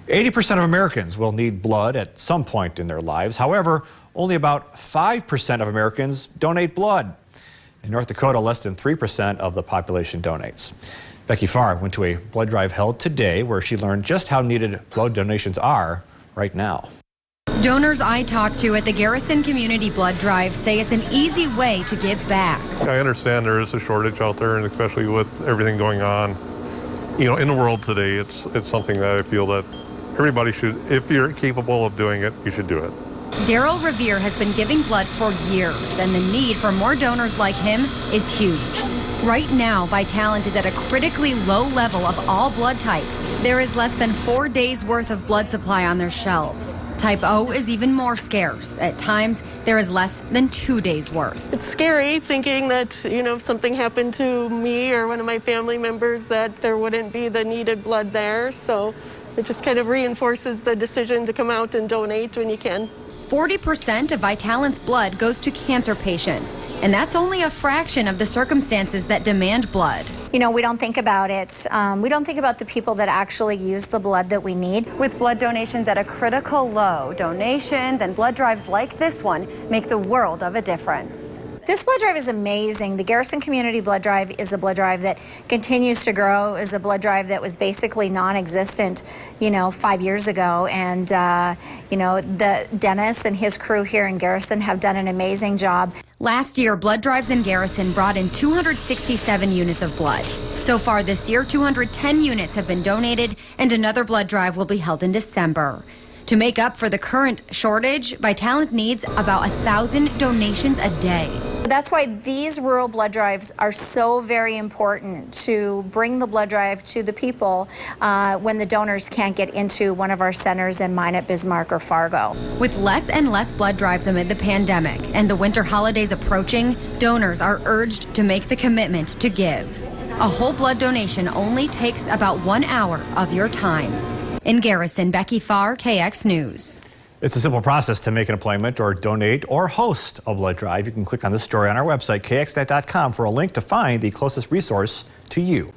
80% of Americans will need blood at some point in their lives. However, only about 5% of Americans donate blood. In North Dakota, less than 3% of the population donates. Becky Farr went to a blood drive held today where she learned just how needed blood donations are right now. Donors I talked to at the Garrison Community Blood Drive say it's an easy way to give back. I understand there is a shortage out there, and especially with everything going on, in the world today, it's something that I feel that everybody should, if you're capable of doing it, you should do it. Daryl Revere has been giving blood for years, and the need for more donors like him is huge. Right now, Vitalant is at a critically low level of all blood types. There is less than 4 days worth of blood supply on their shelves. Type O is even more scarce. At times, there is less than 2 days worth. It's scary thinking that, if something happened to me or one of my family members, that there wouldn't be the needed blood there. So it just kind of reinforces the decision to come out and donate when you can. 40% of Vitalant's blood goes to cancer patients, and that's only a fraction of the circumstances that demand blood. We don't think about it. We don't think about the people that actually use the blood that we need. With blood donations at a critical low, donations and blood drives like this one make the world of a difference. This blood drive is amazing. The Garrison Community Blood Drive is a blood drive that continues to grow, is a blood drive that was basically non-existent, 5 years ago. And, the Dennis and his crew here in Garrison have done an amazing job. Last year, blood drives in Garrison brought in 267 units of blood. So far this year, 210 units have been donated, and another blood drive will be held in December. To make up for the current shortage, Vitalant needs about 1,000 donations a day. That's why these rural blood drives are so very important, to bring the blood drive to the people when the donors can't get into one of our centers in Minot, Bismarck, or Fargo. With less and less blood drives amid the pandemic and the winter holidays approaching, donors are urged to make the commitment to give. A whole blood donation only takes about 1 hour of your time. In Garrison, Becky Farr, KX News. It's a simple process to make an appointment or donate or host a blood drive. You can click on this story on our website, kxnet.com, for a link to find the closest resource to you.